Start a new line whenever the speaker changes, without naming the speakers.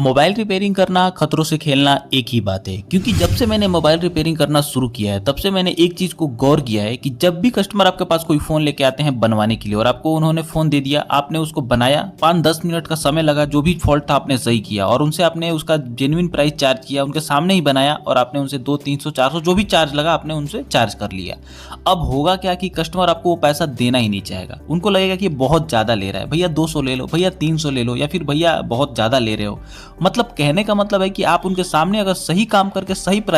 Mobile repairing करना खतरों से खेलना एक ही बात है, क्योंकि जब से मैंने मोबाइल रिपेयरिंग करना शुरू किया है तब से मैंने एक चीज को गौर किया है कि जब भी कस्टमर आपके पास कोई फोन लेके आते हैं बनवाने के लिए और आपको उन्होंने फोन दे दिया, आपने उसको बनाया, 5-10 मिनट का समय लगा, जो भी फॉल्ट था आपने सही किया और उनसे आपने उसका जेन्युइन प्राइस चार्ज किया, उनके सामने ही बनाया और आपने उनसे 200-300-400 जो भी चार्ज लगा आपने उनसे चार्ज कर लिया। अब होगा क्या कि कस्टमर आपको वो पैसा देना ही नहीं चाहेगा, उनको लगेगा कि बहुत ज्यादा ले रहा है, भैया 200 ले लो, भैया 300 ले लो, या फिर भैया बहुत ज्यादा ले रहे हो। मतलब कहने का मतलब है कि आप उनके सामने अगर सही काम करके सही प्राइस